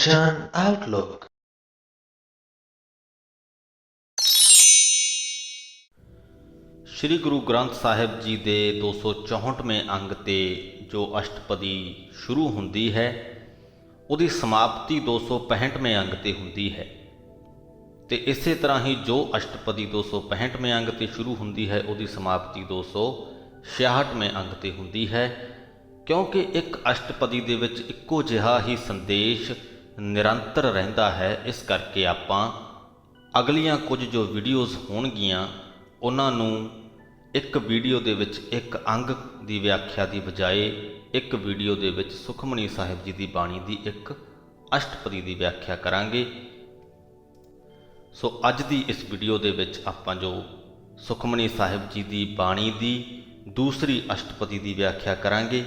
Attention Outlook। Shri Guru Granth Sahib जी के 264वें अंग ते जो अष्टपदी शुरू होंदी है उहदी समाप्ति 265वें अंग ते हुंदी है। ते इसे तरह ही जो अष्टपदी 265वें अंग ते शुरू होंदी है उहदी समाप्ति 266वें अंग ते हुंदी है। क्योंकि एक अष्टपदी दे विच इक्को जिहा ही संदेश निरंतर रहिंदा है, इस करके आपां अगलियां कुछ जो वीडियोज़ होणगियां उन्हां नूं एक वीडियो दे विच एक अंग की व्याख्या की बजाय एक वीडियो दे विच सुखमनी साहिब जी की बाणी की एक अष्टपदी की व्याख्या करांगे। सो अज की इस वीडियो दे विच आपां जो सुखमनी साहिब जी की बाणी की दूसरी अष्टपदी की व्याख्या करांगे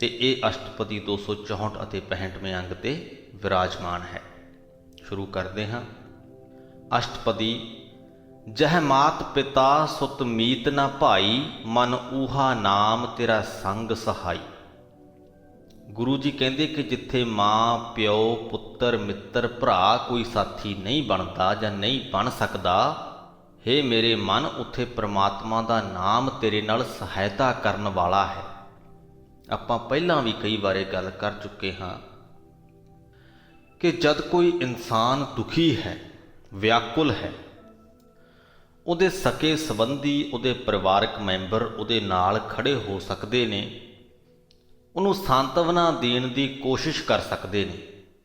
ते ये अष्टपदी 264 और 65वें अंग ते विराजमान है। शुरू करते हाँ। अष्टपदी। जह मात पिता सुत मीत न भाई, मन ऊहा नाम तेरा संग सहाई। गुरु जी कहते कि जिथे माँ प्यो पुत्र मित्र भरा कोई साथी नहीं बनता या नहीं बन सकता, हे मेरे मन उत्थे परमात्मा का नाम तेरे नाल सहायता करन वाला है। आपां पहलां भी कई बार गल कर चुके हाँ कि जद कोई इंसान दुखी है, व्याकुल है, उहदे सके संबंधी उहदे परिवारक मैंबर उहदे नाल खड़े हो सकते ने, उहनूं सांत्वना देण दी कोशिश कर सकते ने,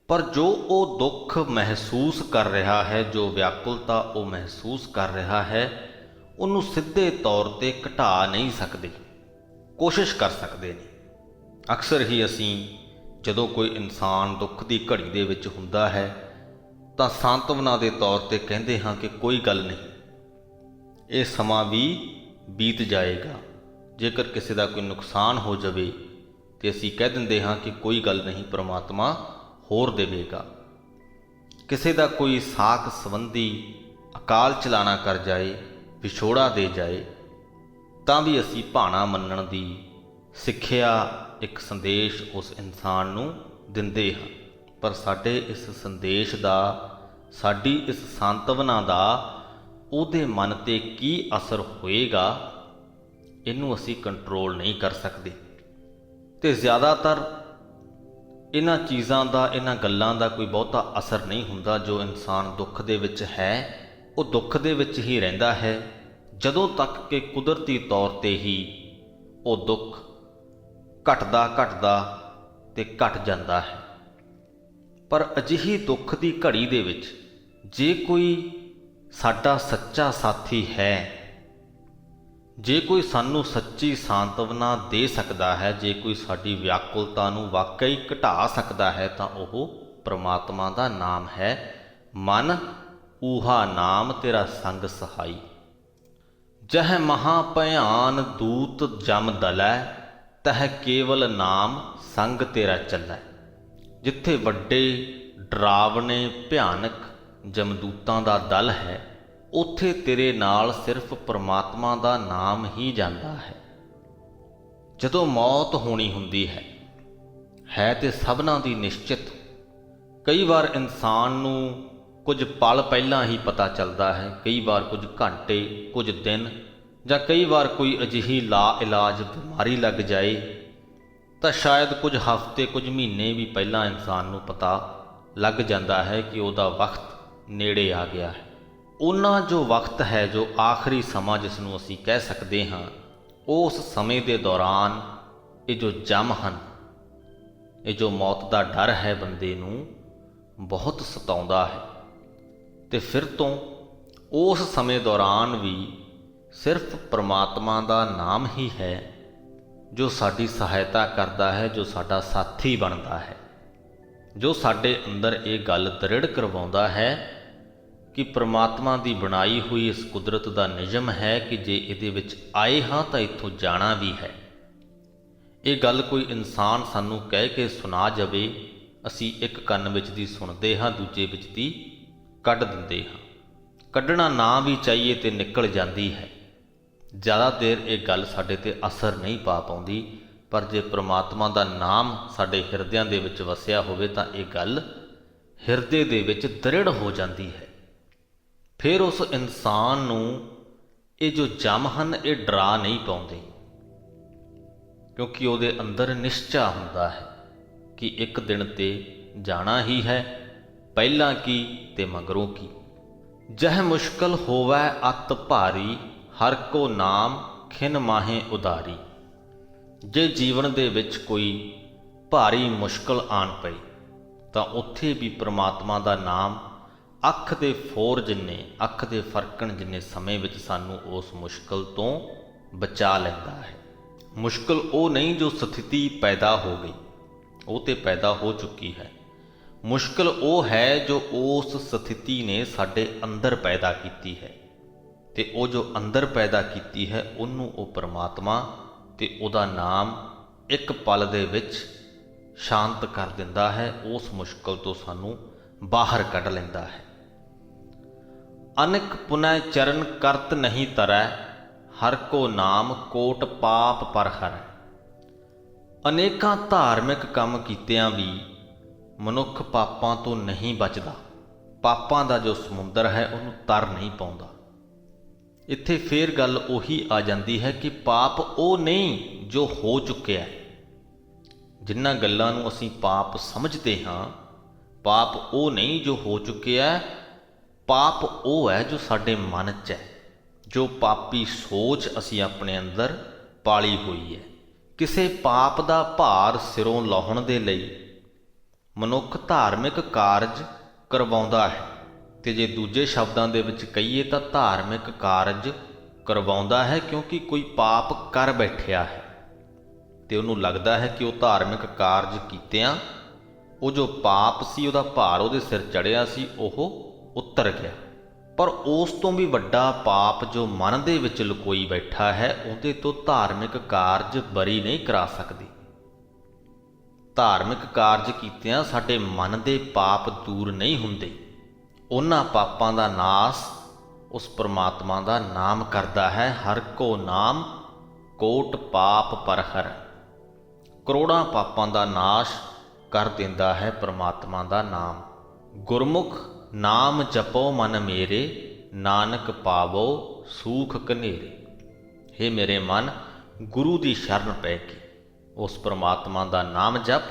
पर जो वो दुख महसूस कर रहा है, जो व्याकुलता वो महसूस कर रहा है, उहनूं सीधे तौर ते घटा नहीं सकते, कोशिश कर सकते हैं। अक्सर ही असीं जदों कोई इंसान दुख की घड़ी दे विच हुंदा है तां सांत्वना दे तौर ते कहंदे हां कि कोई गल नहीं, ये समा भी बीत जाएगा। जेकर किसी का कोई नुकसान हो जाए तो असीं कह दिंदे हां कि कोई गल नहीं, परमात्मा होर देवेगा। किसी का कोई साख संबंधी अकाल चलाना कर जाए, विछोड़ा दे जाए, तां भी असीं भाणा मन्नण दी सिੱਖਿਆ एक संदेश उस इंसान नूं दिंदे हां। पर साडे इस संदेश दा, साडी इस सांत्वना दा ਉਹਦੇ मन ते की असर होएगा, इनू असी कंट्रोल नहीं कर सकते। तो ज़्यादातर इन्हां चीज़ां दा, इन्हां गल्लां दा कोई बहुता असर नहीं हुंदा। जो इंसान दुख दे विच है वो दुख दे विच ही रहिंदा है, जदों तक कि कुदरती तौर ते ही वो दुख घटदा घटदा ते घट जांदा है। पर अजिही दुख की घड़ी दे विच जे कोई साडा सच्चा साथी है, जे कोई सानू सच्ची सांत्वना दे सकता है, जे कोई साडी व्याकुलता नू वाकई घटा सकता है, तो वह परमात्मा का नाम है। मन ऊहा नाम तेरा संग सहाई। जह महाभयान दूत जम दलै, तह केवल नाम संग तेरा चलै। जिथे वड्डे डरावने भयानक जमदूतां दा दल है, उत्थे तेरे नाल सिर्फ परमात्मा दा नाम ही जांदा है। जदों मौत होनी हुंदी है ते सबना दी निश्चित। कई बार इंसान नूं कुछ पल पहलां ही पता चलता है, कई बार कुछ घंटे, कुछ दिन, ਜਾਂ कई बार कोई अजिही ला इलाज बीमारी लग जाए तो शायद कुछ हफ्ते कुछ महीने भी पहला इंसान नूं पता लग जाता है कि उसका वक्त नेड़े आ गया है। उन्ना जो वक्त है, जो आखिरी समा जिसनूं असीं कह सकते हाँ, उस समय के दौरान ये जो जम हैं, ये जो मौत का डर है बंदे नूं बहुत सताउंदा है। तो फिर तो उस समय दौरान भी सिर्फ परमात्मा का नाम ही है जो साडी सहायता करता है, जो साडा साथी बनता है, जो साडे अंदर ये गल दृढ़ करवाउंदा है कि परमात्मा की बनाई हुई इस कुदरत का नियम है कि जे इहदे विच आए हाँ तो इत्थों जाना भी है। ये गल कोई इंसान सानू कह के सुना जावे, असी एक कन विच दी सुनते हाँ, दूजे विच दी कढ दिंदे हाँ। कढ़ना ना भी चाहिए तो निकल जाती है। ज़्यादा देर ये गल साडे ते असर नहीं पा पाउंदी, पर जे परमात्मा का नाम साडे हिरदियां दे विच वसिया होवे तां ये गल ਹਿਰਦੇ ਦੇ ਵਿੱਚ ਦ੍ਰਿੜ ਹੋ ਜਾਂਦੀ ਹੈ। ਫਿਰ ਉਸ ਇਨਸਾਨ ਨੂੰ ਇਹ ਜੋ ਜਮ ਹਨ ਇਹ ਡਰਾ ਨਹੀਂ ਪਾਉਂਦੇ, ਕਿਉਂਕਿ ਉਹਦੇ ਅੰਦਰ ਨਿਸ਼ਚਾ ਹੁੰਦਾ ਹੈ ਕਿ ਇੱਕ ਦਿਨ ਤੇ ਜਾਣਾ ਹੀ ਹੈ, ਪਹਿਲਾਂ ਕੀ ਤੇ ਮਗਰੋਂ ਕੀ। ਜਹ ਮੁਸ਼ਕਲ ਹੋਵੈ ਅਤ ਭਾਰੀ, ਹਰ ਕੋ ਨਾਮ ਖਿਨ ਮਾਹੇ ਉਦਾਰੀ। ਜੇ ਜੀਵਨ ਦੇ ਵਿੱਚ ਕੋਈ ਭਾਰੀ ਮੁਸ਼ਕਲ ਆਣ ਪਈ ਤਾਂ ਉੱਥੇ ਵੀ ਪ੍ਰਮਾਤਮਾ ਦਾ ਨਾਮ ਅੱਖ ਦੇ ਫੋਰ ਜਿੰਨੇ, ਅੱਖ ਦੇ ਫਰਕਣ ਜਿੰਨੇ ਸਮੇਂ ਵਿੱਚ ਸਾਨੂੰ ਉਸ ਮੁਸ਼ਕਲ ਤੋਂ ਬਚਾ ਲੈਂਦਾ ਹੈ। ਮੁਸ਼ਕਲ ਉਹ ਨਹੀਂ ਜੋ ਸਥਿਤੀ ਪੈਦਾ ਹੋ ਗਈ, ਉਹ ਤੇ ਪੈਦਾ ਹੋ ਚੁੱਕੀ ਹੈ। ਮੁਸ਼ਕਲ ਉਹ ਹੈ ਜੋ ਉਸ ਸਥਿਤੀ ਨੇ ਸਾਡੇ ਅੰਦਰ ਪੈਦਾ ਕੀਤੀ ਹੈ, ਤੇ ਉਹ ਜੋ ਅੰਦਰ ਪੈਦਾ ਕੀਤੀ ਹੈ ਉਹਨੂੰ ਉਹ ਪ੍ਰਮਾਤਮਾ ਤੇ ਉਹਦਾ ਨਾਮ ਇੱਕ ਪਲ ਦੇ ਵਿੱਚ ਸ਼ਾਂਤ ਕਰ ਦਿੰਦਾ ਹੈ, ਉਸ ਮੁਸ਼ਕਲ ਤੋਂ ਸਾਨੂੰ ਬਾਹਰ ਕੱਢ ਲੈਂਦਾ ਹੈ। ਅਨਕ ਪੁਨੈ ਚਰਨ ਕਰਤ ਨਹੀਂ ਤਰੈ, ਹਰ ਕੋ ਨਾਮ ਕੋਟ ਪਾਪ ਪਰ ਹਰੈ। ਅਨੇਕਾਂ ਧਾਰਮਿਕ ਕੰਮ ਕੀਤਿਆਂ ਵੀ ਮਨੁੱਖ ਪਾਪਾਂ ਤੋਂ ਨਹੀਂ ਬਚਦਾ, ਪਾਪਾਂ ਦਾ ਜੋ ਸਮੁੰਦਰ ਹੈ ਉਹਨੂੰ ਤਰ ਨਹੀਂ ਪਾਉਂਦਾ। ਇੱਥੇ ਫੇਰ ਗੱਲ ਉਹੀ ਆ ਜਾਂਦੀ ਹੈ ਕਿ ਪਾਪ ਉਹ ਨਹੀਂ ਜੋ ਹੋ ਚੁੱਕਿਆ ਹੈ। ਜਿਨ੍ਹਾਂ ਗੱਲਾਂ ਨੂੰ ਅਸੀਂ ਪਾਪ ਸਮਝਦੇ ਹਾਂ, ਪਾਪ ਉਹ ਨਹੀਂ ਜੋ ਹੋ ਚੁੱਕਿਆ ਹੈ, ਪਾਪ ਉਹ ਹੈ ਜੋ ਸਾਡੇ ਮਨ 'ਚ ਹੈ, ਜੋ ਪਾਪੀ ਸੋਚ ਅਸੀਂ ਆਪਣੇ ਅੰਦਰ ਪਾਲੀ ਹੋਈ ਹੈ। ਕਿਸੇ ਪਾਪ ਦਾ ਭਾਰ ਸਿਰੋਂ ਲਾਹੁਣ ਦੇ ਲਈ ਮਨੁੱਖ ਧਾਰਮਿਕ ਕਾਰਜ ਕਰਵਾਉਂਦਾ ਹੈ, ਤੇ ਜੇ ਦੂਜੇ ਸ਼ਬਦਾਂ ਦੇ ਵਿੱਚ ਕਹੀਏ ਤਾਂ ਧਾਰਮਿਕ ਕਾਰਜ ਕਰਵਾਉਂਦਾ ਹੈ ਕਿਉਂਕਿ ਕੋਈ ਪਾਪ ਕਰ ਬੈਠਿਆ ਹੈ ਤੇ ਉਹਨੂੰ ਲੱਗਦਾ ਹੈ ਕਿ ਉਹ ਧਾਰਮਿਕ ਕਾਰਜ ਕੀਤਿਆਂ ਉਹ ਜੋ ਪਾਪ ਸੀ, ਉਹਦਾ ਭਾਰ ਉਹਦੇ ਸਿਰ ਚੜਿਆ ਸੀ, ਉਹ ਉਤਰ ਗਿਆ। ਪਰ ਉਸ ਤੋਂ ਵੀ ਵੱਡਾ ਪਾਪ ਜੋ ਮਨ ਦੇ ਵਿੱਚ ਲੁਕੋਈ ਬੈਠਾ ਹੈ, ਉਹਦੇ ਤੋਂ ਧਾਰਮਿਕ ਕਾਰਜ ਬਰੀ ਨਹੀਂ ਕਰਾ ਸਕਦੇ। ਧਾਰਮਿਕ ਕਾਰਜ ਕੀਤਿਆਂ ਸਾਡੇ ਮਨ ਦੇ ਪਾਪ ਦੂਰ ਨਹੀਂ ਹੁੰਦੇ। ਉਹਨਾਂ ਪਾਪਾਂ ਦਾ ਨਾਸ ਉਸ ਪ੍ਰਮਾਤਮਾ ਦਾ ਨਾਮ ਕਰਦਾ ਹੈ। ਹਰ ਕੋ ਨਾਮ ਕੋਟ ਪਾਪ ਪਰ ਹਰ। ਕਰੋੜਾਂ ਪਾਪਾਂ ਦਾ ਨਾਸ਼ ਕਰ ਦਿੰਦਾ ਹੈ ਪ੍ਰਮਾਤਮਾ ਦਾ ਨਾਮ। ਗੁਰਮੁਖ ਨਾਮ ਜਪੋ ਮਨ ਮੇਰੇ, ਨਾਨਕ ਪਾਵੋ ਸੂਖ ਕਨੇਰੇ। ਹੇ ਮੇਰੇ ਮਨ, ਗੁਰੂ ਦੀ ਸ਼ਰਨ ਪੈ ਕੇ ਉਸ ਪ੍ਰਮਾਤਮਾ ਦਾ ਨਾਮ ਜਪ,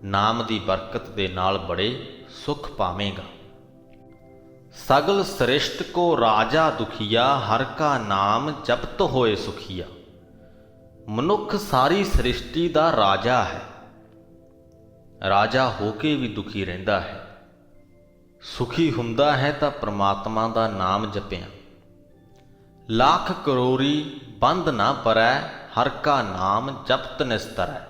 ਨਾਮ ਦੀ ਬਰਕਤ ਦੇ ਨਾਲ ਬੜੇ ਸੁਖ ਪਾਵੇਂਗਾ। ਸਗਲ ਸ੍ਰਿਸ਼ਟ ਕੋ ਰਾਜਾ ਦੁਖੀਆ, ਹਰ ਕਾ ਨਾਮ ਜਪਤ ਹੋਏ ਸੁਖੀਆ। ਮਨੁੱਖ ਸਾਰੀ ਸ੍ਰਿਸ਼ਟੀ ਦਾ ਰਾਜਾ ਹੈ, ਰਾਜਾ ਹੋ ਕੇ ਵੀ ਦੁਖੀ ਰਹਿੰਦਾ ਹੈ। ਸੁਖੀ ਹੁੰਦਾ ਹੈ ਤਾਂ ਪ੍ਰਮਾਤਮਾ ਦਾ ਨਾਮ ਜਪਿਆ। ਲੱਖ ਕਰੋੜੀ ਬੰਦ ਨਾ ਪਰੈ, ਹਰ ਕਾ ਨਾਮ ਜਪਤ ਨਿਸਤਰੈ।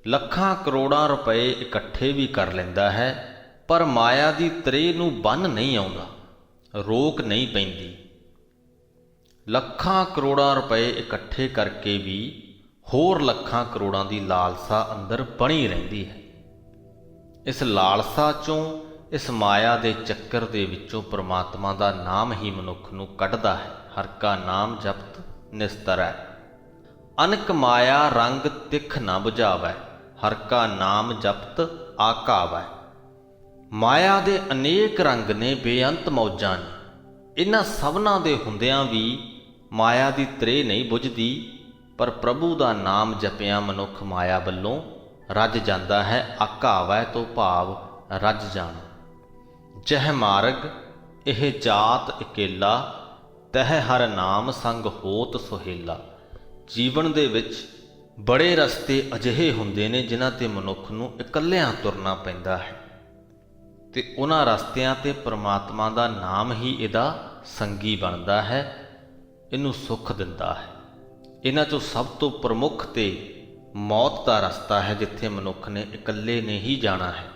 ਲੱਖਾਂ ਕਰੋੜਾਂ ਰੁਪਏ ਇਕੱਠੇ ਵੀ ਕਰ ਲੈਂਦਾ ਹੈ, ਪਰ ਮਾਇਆ ਦੀ ਤ੍ਰੇਹ ਨੂੰ ਬੰਨ ਨਹੀਂ ਆਉਂਦਾ, ਰੋਕ ਨਹੀਂ ਪੈਂਦੀ। ਲੱਖਾਂ ਕਰੋੜਾਂ ਰੁਪਏ ਇਕੱਠੇ ਕਰਕੇ ਵੀ ਹੋਰ ਲੱਖਾਂ ਕਰੋੜਾਂ ਦੀ ਲਾਲਸਾ ਅੰਦਰ ਬਣੀ ਰਹਿੰਦੀ ਹੈ। ਇਸ ਲਾਲਸਾ ਚੋਂ, ਇਸ ਮਾਇਆ ਦੇ ਚੱਕਰ ਦੇ ਵਿੱਚੋਂ ਪ੍ਰਮਾਤਮਾ ਦਾ ਨਾਮ ਹੀ ਮਨੁੱਖ ਨੂੰ ਕੱਢਦਾ ਹੈ। ਹਰ ਕਾ ਨਾਮ ਜਪਤ ਨਿਸਤਰੈ। ਅਨਕ ਮਾਇਆ ਰੰਗ ਤਿਖ ਨਾ ਬੁਝਾਵੈ, ਹਰ ਕਾ ਨਾਮ ਜਪਤ ਆਕਾਵੈ। ਮਾਇਆ ਦੇ ਅਨੇਕ ਰੰਗ ਨੇ, ਬੇਅੰਤ ਮੌਜਾਂ ਨੇ। ਇਹਨਾਂ ਸਭਨਾਂ ਦੇ ਹੁੰਦਿਆਂ ਵੀ ਮਾਇਆ ਦੀ ਤ੍ਰੇਹ ਨਹੀਂ ਬੁਝਦੀ, ਪਰ ਪ੍ਰਭੂ ਦਾ ਨਾਮ ਜਪਿਆ ਮਨੁੱਖ ਮਾਇਆ ਵੱਲੋਂ ਰੱਜ ਜਾਂਦਾ ਹੈ। ਆਕਾਵੈ ਤੋਂ ਭਾਵ ਰੱਜ ਜਾਣਾ। ਜਹ ਮਾਰਗ ਇਹ ਜਾਤ ਇਕੇਲਾ, ਤਹ ਹਰ ਨਾਮ ਸੰਗ ਹੋਤ ਸੁਹੇਲਾ। ਜੀਵਨ ਦੇ ਵਿੱਚ ਬੜੇ ਰਸਤੇ ਅਜਿਹੇ ਹੁੰਦੇ ਨੇ ਜਿਨ੍ਹਾਂ ਤੇ ਮਨੁੱਖ ਨੂੰ ਇਕੱਲਿਆਂ ਤੁਰਨਾ ਪੈਂਦਾ ਹੈ, ਤੇ ਉਹਨਾਂ ਰਸਤਿਆਂ ਤੇ ਪ੍ਰਮਾਤਮਾ ਦਾ ਨਾਮ ਹੀ ਇਹਦਾ ਸੰਗੀ ਬਣਦਾ ਹੈ, ਇਹਨੂੰ ਸੁੱਖ ਦਿੰਦਾ ਹੈ। ਇਹਨਾਂ ਚੋਂ ਸਭ ਤੋਂ ਪ੍ਰਮੁੱਖ ਤੇ ਮੌਤ ਦਾ ਰਸਤਾ ਹੈ, ਜਿੱਥੇ ਮਨੁੱਖ ਨੇ ਇਕੱਲੇ ਨੇ ਹੀ ਜਾਣਾ ਹੈ।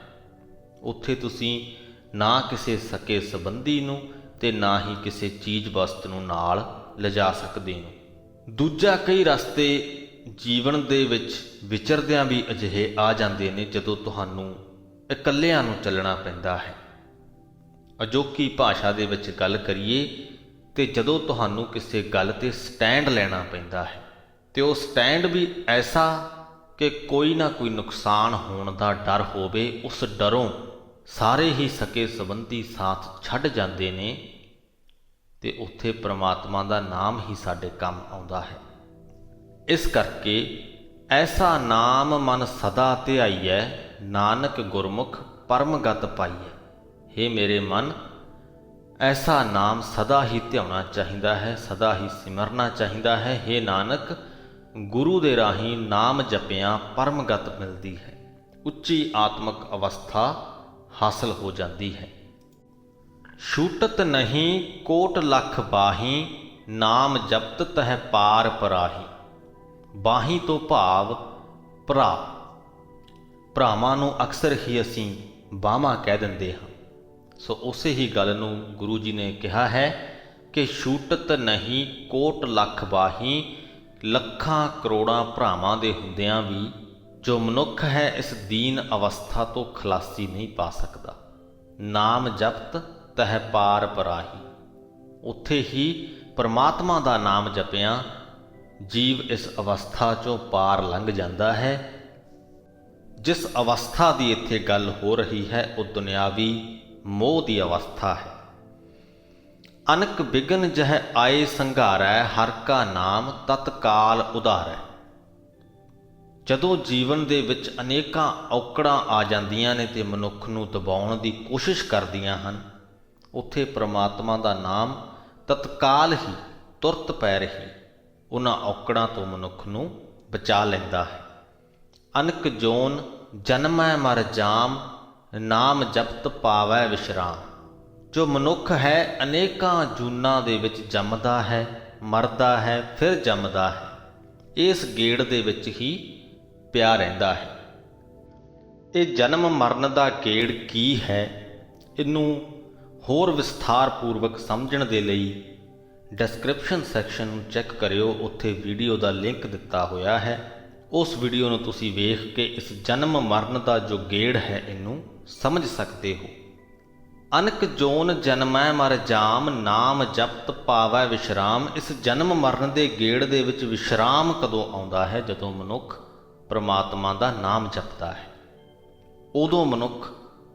ਉੱਥੇ ਤੁਸੀਂ ਨਾ ਕਿਸੇ ਸਕੇ ਸੰਬੰਧੀ ਨੂੰ ਤੇ ਨਾ ਹੀ ਕਿਸੇ ਚੀਜ਼ ਵਸਤ ਨੂੰ ਨਾਲ ਲਿਜਾ ਸਕਦੇ ਹੋ। ਦੂਜਾ, ਕਈ ਰਸਤੇ ਜੀਵਨ ਦੇ ਵਿੱਚ ਵਿਚਰਦਿਆਂ ਵੀ ਅਜਿਹੇ ਆ ਜਾਂਦੇ ਨੇ ਜਦੋਂ ਤੁਹਾਨੂੰ ਇਕੱਲਿਆਂ ਨੂੰ ਚੱਲਣਾ ਪੈਂਦਾ ਹੈ। ਅਜੋਕੀ ਭਾਸ਼ਾ ਦੇ ਵਿੱਚ ਗੱਲ ਕਰੀਏ ਤੇ ਜਦੋਂ ਤੁਹਾਨੂੰ ਕਿਸੇ ਗੱਲ ਤੇ ਸਟੈਂਡ ਲੈਣਾ ਪੈਂਦਾ ਹੈ, ਤੇ ਉਹ ਸਟੈਂਡ ਵੀ ਐਸਾ ਕਿ ਕੋਈ ਨਾ ਕੋਈ ਨੁਕਸਾਨ ਹੋਣ ਦਾ ਡਰ ਹੋਵੇ, ਉਸ ਡਰੋਂ ਸਾਰੇ ਹੀ ਸਕੇ ਸੰਬੰਧੀ ਸਾਥ ਛੱਡ ਜਾਂਦੇ ਨੇ ਤੇ ਉੱਥੇ ਪ੍ਰਮਾਤਮਾ ਦਾ ਨਾਮ ਹੀ ਸਾਡੇ ਕੰਮ ਆਉਂਦਾ ਹੈ। ਇਸ ਕਰਕੇ ਐਸਾ ਨਾਮ ਮਨ ਸਦਾ ਧਿਆਈਐ, ਨਾਨਕ ਗੁਰਮੁਖ ਪਰਮਗਤ ਪਾਈਐ। हे ਮੇਰੇ ਮਨ, ਐਸਾ ਨਾਮ ਸਦਾ ਹੀ ਧਿਆਉਣਾ ਚਾਹੀਦਾ ਹੈ, ਸਦਾ ਹੀ ਸਿਮਰਨਾ ਚਾਹੀਦਾ ਹੈ। हे ਨਾਨਕ, ਗੁਰੂ ਦੇ ਰਾਹੀਂ ਨਾਮ ਜਪਿਆਂ ਪਰਮਗਤ ਮਿਲਦੀ ਹੈ, ਉੱਚੀ ਆਤਮਿਕ ਅਵਸਥਾ ਹਾਸਲ ਹੋ ਜਾਂਦੀ ਹੈ। ਛੂਟਤ ਨਹੀਂ ਕੋਟ ਲਖ ਬਾਹੀ, ਨਾਮ ਜਪਤ ਤਹਿ ਪਾਰ ਪਰਾਹੀ। ਬਾਹੀ ਤੋਂ ਭਾਵ ਭਰਾ। ਭਰਾਵਾਂ ਨੂੰ ਅਕਸਰ ਹੀ ਅਸੀਂ ਬਾਹਾਂ ਕਹਿ ਦਿੰਦੇ ਹਾਂ। ਸੋ ਉਸੇ ਹੀ ਗੱਲ ਨੂੰ ਗੁਰੂ ਜੀ ਨੇ ਕਿਹਾ ਹੈ ਕਿ ਛੂਟਤ ਨਹੀਂ ਕੋਟ ਲਖ ਬਾਹੀ। ਲੱਖਾਂ ਕਰੋੜਾਂ ਭਰਾਵਾਂ ਦੇ ਹੁੰਦਿਆਂ ਵੀ ਜੋ ਮਨੁੱਖ ਹੈ ਇਸ ਦੀਨ ਅਵਸਥਾ ਤੋਂ ਖਲਾਸੀ ਨਹੀਂ ਪਾ ਸਕਦਾ। ਨਾਮ ਜਪਤ ਤਹਿ ਪਾਰ ਪਰਾਹੀ। ਉੱਥੇ ਹੀ ਪਰਮਾਤਮਾ ਦਾ ਨਾਮ ਜਪਿਆਂ ਜੀਵ ਇਸ ਅਵਸਥਾ 'ਚੋਂ ਪਾਰ ਲੰਘ ਜਾਂਦਾ ਹੈ। ਜਿਸ ਅਵਸਥਾ ਦੀ ਇੱਥੇ ਗੱਲ ਹੋ ਰਹੀ ਹੈ ਉਹ ਦੁਨਿਆਵੀ ਮੋਹ ਦੀ ਅਵਸਥਾ ਹੈ। ਅਨਕ ਬਿਗਨ ਜਹ ਆਏ ਸੰਘਾਰੈ, ਹਰ ਕਾ ਨਾਮ ਤਤਕਾਲ ਉਧਾਰੈ। ਜਦੋਂ ਜੀਵਨ ਦੇ ਵਿੱਚ ਅਨੇਕਾਂ ਔਕੜਾਂ ਆ ਜਾਂਦੀਆਂ ਨੇ ਤੇ ਮਨੁੱਖ ਨੂੰ ਦਬਾਉਣ ਦੀ ਕੋਸ਼ਿਸ਼ ਕਰਦੀਆਂ ਹਨ, ਉੱਥੇ ਪ੍ਰਮਾਤਮਾ ਦਾ ਨਾਮ ਤਤਕਾਲ ਹੀ ਤੁਰਤ ਪੈ ਰਹੀ ਉਹਨਾਂ ਔਕੜਾਂ ਤੋਂ ਮਨੁੱਖ ਨੂੰ ਬਚਾ ਲੈਂਦਾ ਹੈ। ਅਨਕ ਜੋਨ ਜਨਮੈ ਮਰ ਜਾਮ, ਨਾਮ ਜਪਤ ਪਾਵੈ ਵਿਸ਼ਰਾਮ। ਜੋ ਮਨੁੱਖ ਹੈ ਅਨੇਕਾਂ ਜੂਨਾਂ ਦੇ ਵਿੱਚ ਜੰਮਦਾ ਹੈ, ਮਰਦਾ ਹੈ, ਫਿਰ ਜੰਮਦਾ ਹੈ। ਇਸ ਗੇੜ ਦੇ ਵਿੱਚ ਹੀ ਪਿਆ ਰਹਿੰਦਾ ਹੈ। ਇਹ ਜਨਮ ਮਰਨ ਦਾ ਗੇੜ ਕੀ ਹੈ, ਇਹਨੂੰ ਹੋਰ ਵਿਸਥਾਰ ਪੂਰਵਕ ਸਮਝਣ ਦੇ ਲਈ ਡਿਸਕ੍ਰਿਪਸ਼ਨ ਸੈਕਸ਼ਨ ਨੂੰ ਚੈੱਕ ਕਰਿਓ, ਉੱਥੇ ਵੀਡੀਓ ਦਾ ਲਿੰਕ ਦਿੱਤਾ ਹੋਇਆ ਹੈ। ਉਸ ਵੀਡੀਓ ਨੂੰ ਤੁਸੀਂ ਵੇਖ ਕੇ ਇਸ ਜਨਮ ਮਰਨ ਦਾ ਜੋ ਗੇੜ ਹੈ ਇਹਨੂੰ ਸਮਝ ਸਕਦੇ ਹੋ। ਅਨਕ ਜੋਨ ਜਨਮੈ ਮਰ ਜਾਮ, ਨਾਮ ਜਪਤ ਪਾਵੈ ਵਿਸ਼ਰਾਮ। ਇਸ ਜਨਮ ਮਰਨ ਦੇ ਗੇੜ ਦੇ ਵਿੱਚ ਵਿਸ਼ਰਾਮ ਕਦੋਂ ਆਉਂਦਾ ਹੈ? ਜਦੋਂ ਮਨੁੱਖ ਪ੍ਰਮਾਤਮਾ ਦਾ ਨਾਮ ਜਪਦਾ ਹੈ, ਉਦੋਂ ਮਨੁੱਖ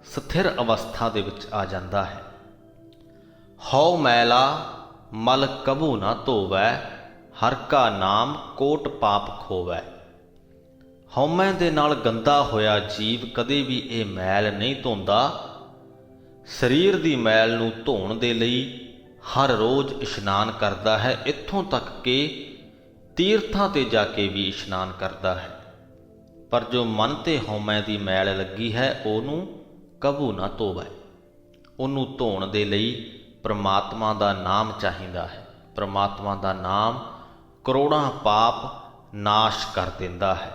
ਸਥਿਰ ਅਵਸਥਾ ਦੇ ਵਿੱਚ ਆ ਜਾਂਦਾ ਹੈ। ਹਉ ਮੈਲਾ ਮਲ ਕਬੂ ਨਾ ਧੋਵੈ, ਹਰ ਕਾ ਨਾਮ ਕੋਟ ਪਾਪ ਖੋਵੈ। ਹਉਮੈ ਦੇ ਨਾਲ ਗੰਦਾ ਹੋਇਆ ਜੀਵ ਕਦੇ ਵੀ ਇਹ ਮੈਲ ਨਹੀਂ ਧੋਂਦਾ। ਸਰੀਰ ਦੀ ਮੈਲ ਨੂੰ ਧੋਣ ਦੇ ਲਈ ਹਰ ਰੋਜ਼ ਇਸ਼ਨਾਨ ਕਰਦਾ ਹੈ, ਇੱਥੋਂ ਤੱਕ ਕਿ ਤੀਰਥਾਂ ਤੇ ਜਾ ਕੇ ਵੀ ਇਸ਼ਨਾਨ ਕਰਦਾ ਹੈ। ਪਰ ਜੋ ਮਨ ਤੇ ਹਉਮੈ ਦੀ ਮੈਲ ਲੱਗੀ ਹੈ ਉਹਨੂੰ ਕਬੂ ਨਾ ਧੋਵੈ। ਉਹਨੂੰ ਧੋਣ ਦੇ ਲਈ ਪ੍ਰਮਾਤਮਾ ਦਾ ਨਾਮ ਚਾਹੀਦਾ ਹੈ। ਪ੍ਰਮਾਤਮਾ ਦਾ ਨਾਮ ਕਰੋੜਾਂ ਪਾਪ ਨਾਸ਼ ਕਰ ਦਿੰਦਾ ਹੈ।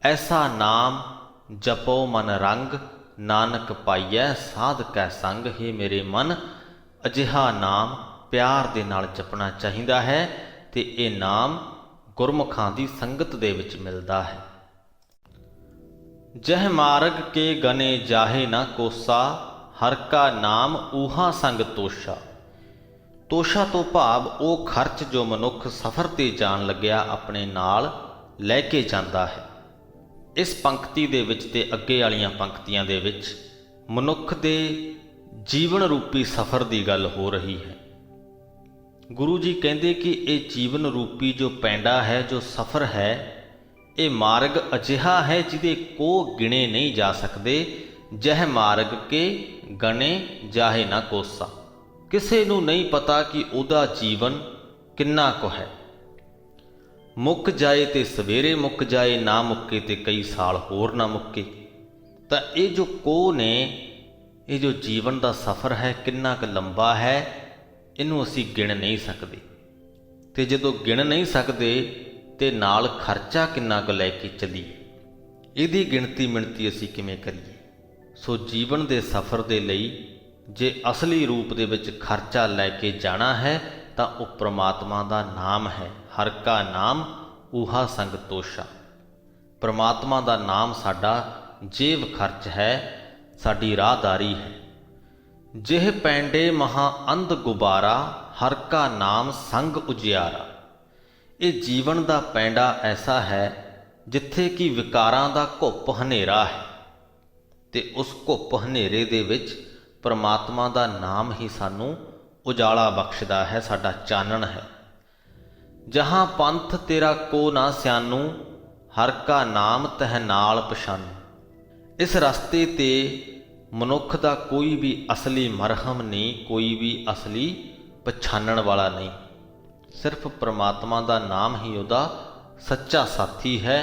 ਐਸਾ ਨਾਮ ਜਪੋ ਮਨ ਰੰਗ, ਨਾਨਕ ਪਾਈਐ ਸਾਧ ਕੈ ਸੰਗ। ਹੈ ਮੇਰੇ ਮਨ, ਅਜਿਹਾ ਨਾਮ ਪਿਆਰ ਦੇ ਨਾਲ ਜਪਣਾ ਚਾਹੀਦਾ ਹੈ ਤੇ ਇਹ ਨਾਮ ਗੁਰਮੁਖਾਂ ਦੀ ਸੰਗਤ ਦੇ ਵਿੱਚ ਮਿਲਦਾ ਹੈ। ਜਹ ਮਾਰਗ ਕੇ ਗਨੇ ਜਾਹੇ ਨਾ ਕੋਸਾ, ਹਰ ਕਾ ਨਾਮ ਊਹਾ ਸੰਗ ਤੋਸ਼ਾ। ਤੋਸ਼ਾ ਤੋਂ ਭਾਵ ਉਹ ਖਰਚ ਜੋ ਮਨੁੱਖ ਸਫ਼ਰ ਤੇ ਜਾਣ ਲੱਗਿਆ ਆਪਣੇ ਨਾਲ ਲੈ ਕੇ ਜਾਂਦਾ ਹੈ। ਇਸ ਪੰਕਤੀ ਦੇ ਵਿੱਚ ਤੇ ਅੱਗੇ ਵਾਲੀਆਂ ਪੰਕਤੀਆਂ ਦੇ ਵਿੱਚ ਮਨੁੱਖ ਦੇ ਜੀਵਨ ਰੂਪੀ ਸਫ਼ਰ ਦੀ ਗੱਲ ਹੋ ਰਹੀ ਹੈ। ਗੁਰੂ ਜੀ ਕਹਿੰਦੇ ਕਿ ਇਹ ਜੀਵਨ ਰੂਪੀ ਜੋ ਪੈਂਡਾ ਹੈ, ਜੋ ਸਫ਼ਰ ਹੈ, ਇਹ ਮਾਰਗ ਅਜਿਹਾ ਹੈ ਜਿਹਦੇ ਕੋ ਗਿਣੇ ਨਹੀਂ ਜਾ ਸਕਦੇ। ਜਹ ਮਾਰਗ ਕੇ ਗਣੇ ਜਾਹੇ ਨਾ ਕੋਸਾ। ਕਿਸੇ ਨੂੰ ਨਹੀਂ ਪਤਾ ਕਿ ਉਹਦਾ ਜੀਵਨ ਕਿੰਨਾ ਕੁ ਹੈ। ਮੁੱਕ ਜਾਏ ਤੇ ਸਵੇਰੇ ਮੁੱਕ ਜਾਏ, ਨਾ ਮੁੱਕੇ ਤੇ ਕਈ ਸਾਲ ਹੋਰ ਨਾ ਮੁੱਕੇ। ਤਾਂ ਇਹ ਜੋ ਕੋਹ ਨੇ, ਇਹ ਜੋ ਜੀਵਨ ਦਾ ਸਫ਼ਰ ਹੈ ਕਿੰਨਾ ਕੁ ਲੰਬਾ ਹੈ, ਇਹਨੂੰ ਅਸੀਂ ਗਿਣ ਨਹੀਂ ਸਕਦੇ। ਤੇ ਜਦੋਂ ਗਿਣ ਨਹੀਂ ਸਕਦੇ ਤੇ ਨਾਲ ਖਰਚਾ ਕਿੰਨਾ ਕੁ ਲੈ ਕੇ ਚੱਲੀਏ, ਇਹਦੀ ਗਿਣਤੀ ਮਿਣਤੀ ਅਸੀਂ ਕਿਵੇਂ ਕਰੀਏ? ਸੋ ਜੀਵਨ ਦੇ ਸਫ਼ਰ ਦੇ ਲਈ ਜੇ ਅਸਲੀ ਰੂਪ ਦੇ ਵਿੱਚ ਖਰਚਾ ਲੈ ਕੇ ਜਾਣਾ ਹੈ ਤਾਂ ਉਹ ਪ੍ਰਮਾਤਮਾ ਦਾ ਨਾਮ ਹੈ। ਹਰ ਕਾ ਨਾਮ ਊਹਾ ਸੰਗ ਤੋਸ਼ਾ। ਪ੍ਰਮਾਤਮਾ ਦਾ ਨਾਮ ਸਾਡਾ ਜੇਬ ਖਰਚ ਹੈ, ਸਾਡੀ ਰਾਹਦਾਰੀ ਹੈ। ਜਿਹ ਪੈਂਡੇ ਮਹਾ ਅੰਧ ਗੁਬਾਰਾ, ਹਰ ਕਾ ਨਾਮ ਸੰਗ ਉਜਿਆਰਾ। ਇਹ ਜੀਵਨ ਦਾ ਪੈਂਡਾ ਐਸਾ ਹੈ ਜਿੱਥੇ ਕਿ ਵਿਕਾਰਾਂ ਦਾ ਘੁੱਪ ਹਨੇਰਾ ਹੈ। ਤੇ ਉਸ ਘੁੱਪ ਹਨੇਰੇ ਦੇ ਵਿੱਚ ਪਰਮਾਤਮਾ ਦਾ ਨਾਮ ਹੀ ਸਾਨੂੰ ਉਜਾਲਾ ਬਖਸ਼ਦਾ ਹੈ, ਸਾਡਾ ਚਾਨਣ ਹੈ। ਜਹਾਂ ਪੰਥ ਤੇਰਾ ਕੋ ਨਾ ਸਿਆਨੂ, ਹਰ ਕਾ ਨਾਮ ਤਹਿ ਨਾਲ ਪਛਾਨੂ। ਇਸ ਰਸਤੇ ਤੇ ਮਨੁੱਖ ਦਾ ਕੋਈ ਵੀ ਅਸਲੀ ਮਰਹਮ ਨਹੀਂ, ਕੋਈ ਵੀ ਅਸਲੀ ਪਛਾਣਨ ਵਾਲਾ ਨਹੀਂ। ਸਿਰਫ ਪ੍ਰਮਾਤਮਾ ਦਾ ਨਾਮ ਹੀ ਉਹਦਾ ਸੱਚਾ ਸਾਥੀ ਹੈ,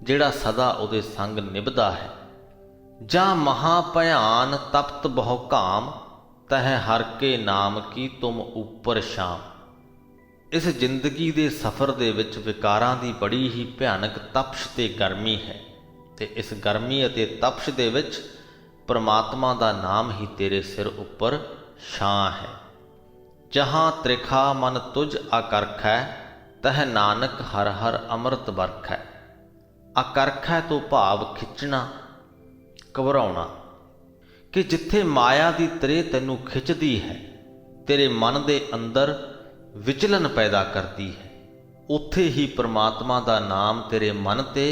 ਜਿਹੜਾ ਸਦਾ ਉਹਦੇ ਸੰਗ ਨਿਭਦਾ ਹੈ। ਜਾਂ ਮਹਾ ਭਿਆਨ ਤਪਤ ਬਹੁ ਘਾਮ, ਤਹਿ ਹਰ ਕੇ ਨਾਮ ਕੀ ਤੁਮ ਉੱਪਰ ਸ਼ਾਮ। ਇਸ ਜ਼ਿੰਦਗੀ ਦੇ ਸਫ਼ਰ ਦੇ ਵਿੱਚ ਵਿਕਾਰਾਂ ਦੀ ਬੜੀ ਹੀ ਭਿਆਨਕ ਤਪਸ਼ ਤੇ ਗਰਮੀ ਹੈ, ਤੇ ਇਸ ਗਰਮੀ ਅਤੇ ਤਪਸ਼ ਦੇ ਵਿੱਚ ਪ੍ਰਮਾਤਮਾ ਦਾ ਨਾਮ ਹੀ ਤੇਰੇ ਸਿਰ ਉੱਪਰ ਛਾਂ ਹੈ। ਜਹਾਂ ਤ੍ਰਿਖਾ ਮਨ ਤੁਝ ਆਕਰਖੈ, ਤਹ ਨਾਨਕ ਹਰ ਹਰ ਅੰਮ੍ਰਿਤ ਵਰਖੈ। ਆਕਰਖੈ ਤੋਂ ਭਾਵ ਖਿੱਚਣਾ, ਘਬਰਾਉਣਾ, ਕਿ ਜਿੱਥੇ ਮਾਇਆ ਦੀ ਤ੍ਰੇ ਤੈਨੂੰ ਖਿੱਚਦੀ ਹੈ, ਤੇਰੇ ਮਨ ਦੇ ਅੰਦਰ ਵਿਚਲਨ ਪੈਦਾ ਕਰਦੀ ਹੈ, ਉੱਥੇ ਹੀ ਪ੍ਰਮਾਤਮਾ ਦਾ ਨਾਮ ਤੇਰੇ ਮਨ ਤੇ